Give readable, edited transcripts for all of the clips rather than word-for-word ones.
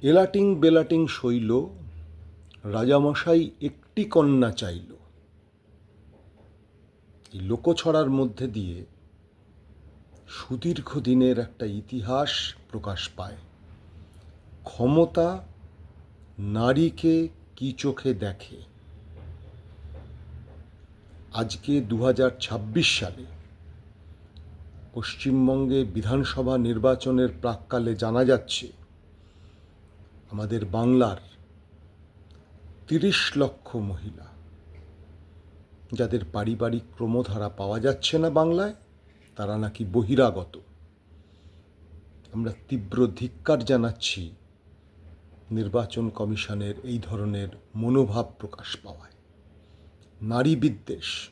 এলাটিং বেলাটিং শৈল, রাজামশাই একটি কন্যা চাইল। এই লোকছড়ার মধ্যে দিয়ে সুদীর্ঘ দিনের একটা ইতিহাস প্রকাশ পায়। ক্ষমতা নারীকে কি চোখে দেখে। আজকে 2026 সালে পশ্চিমবঙ্গে বিধানসভা নির্বাচনের প্রাক্কালে জানা যাচ্ছে আমাদের বাংলার 30 লক্ষ মহিলা, যাদের পারিবারিক ক্রমধারা পাওয়া যাচ্ছে না বাংলায়, তারা নাকি বহিরাগত। আমরা তীব্র ধিক্কার জানাচ্ছি নির্বাচন কমিশনের এই ধরনের মনোভাব প্রকাশ পাওয়ায়। নারী বিদ্বেষ,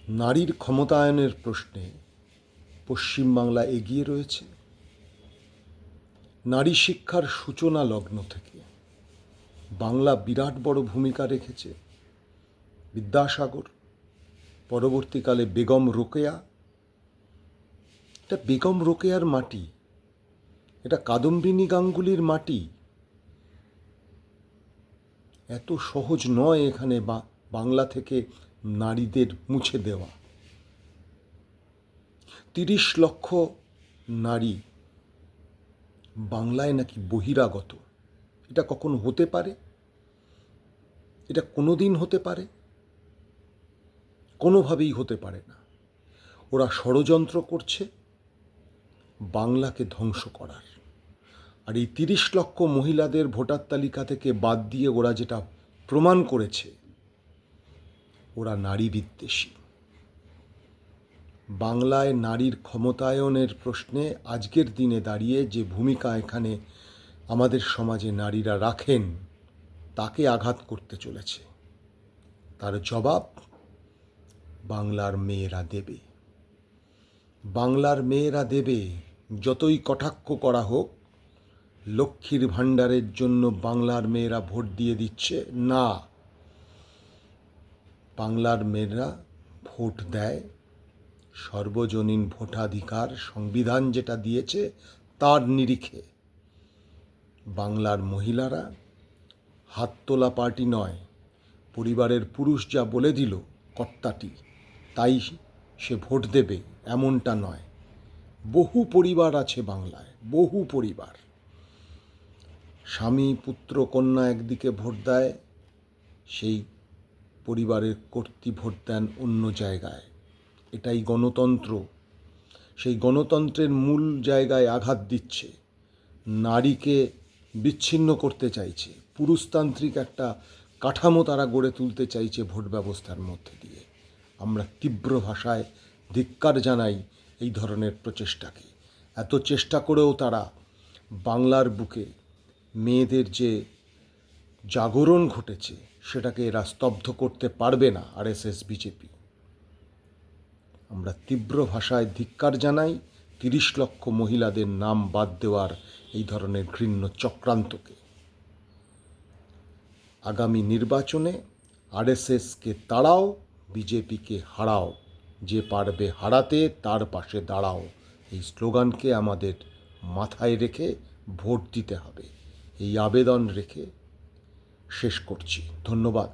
নারীর ক্ষমতায়নের প্রশ্নে পশ্চিমবাংলা এগিয়ে রয়েছে। নারী শিক্ষার সূচনা লগ্ন থেকে বাংলা বিরাট বড় ভূমিকা রেখেছে। বিদ্যাসাগর, পরবর্তীকালে বেগম রোকেয়া। এটা বেগম রোকেয়ার মাটি, এটা কাদম্বিনী গাঙ্গুলির মাটি। এত সহজ নয় এখানে বাংলা থেকে নারীদের মুছে দেওয়া। 30 লক্ষ নারী বাংলায় নাকি বহিরাগত। এটা কখন হতে পারে? এটা কোনোদিন হতে পারে? কোনোভাবেই হতে পারে না। ওরা ষড়যন্ত্র করছে বাংলাকে ধ্বংস করার। আর এই 30 লক্ষ মহিলাদের ভোটার তালিকা থেকে বাদ দিয়ে ওরা যেটা প্রমাণ করেছে, ওরা নারী বিদ্বেষী। বাংলায় নারীর ক্ষমতায়নের প্রশ্নে আজকের দিনে দাঁড়িয়ে যে ভূমিকা এখানে আমাদের সমাজে নারীরা রাখেন, তাকে আঘাত করতে চলেছে। তার জবাব বাংলার মেয়েরা দেবে। বাংলার মেয়েরা দেবে। যতই কটাক্ষ করা হোক, লক্ষ্মীর ভাণ্ডারের জন্য বাংলার মেয়েরা ভোট দিয়ে দিচ্ছে না। বাংলার মেয়েরা ভোট দেয় সর্বজনীন ভোটাধিকার, সংবিধান যেটা দিয়েছে তার নিরিখে। বাংলার মহিলারা হাত তোলা পার্টি নয়। পরিবারের পুরুষ যা বলে দিল কর্তাটি, তাই সে ভোট দেবে এমনটা নয়। বহু পরিবার আছে বাংলায়, বহু পরিবার। স্বামী পুত্র কন্যা একদিকে ভোট দেয়, সেই পরিবারের কর্ত্রী ভোট দেন অন্য জায়গায়। এটাই গণতন্ত্র। সেই গণতন্ত্রের মূল জায়গায় আঘাত দিচ্ছে, নারীকে বিচ্ছিন্ন করতে চাইছে। পুরুষতান্ত্রিক একটা কাঠামো তারা গড়ে তুলতে চাইছে ভোট ব্যবস্থার মধ্যে দিয়ে। আমরা তীব্র ভাষায় ধিক্কার জানাই এই ধরনের প্রচেষ্টাকে। এত চেষ্টা করেও তারা বাংলার বুকে মেয়েদের যে জাগরণ ঘটেছে সেটাকে এরা স্তব্ধ করতে পারবে না। RSS, BJP. আমরা তীব্র ভাষায় ধিক্কার জানাই 30 লক্ষ মহিলাদের নাম বাদ দেওয়ার এই ধরনের ঘৃণ্য চক্রান্তকে। আগামী নির্বাচনে আরএসএসকে তাড়াও, বিজেপিকে হারাও। যে পারবে হারাতে তার পাশে দাঁড়াও। এই স্লোগানকে আমাদের মাথায় রেখে ভোট দিতে হবে। এই আবেদন রেখে শেষ করছি। ধন্যবাদ।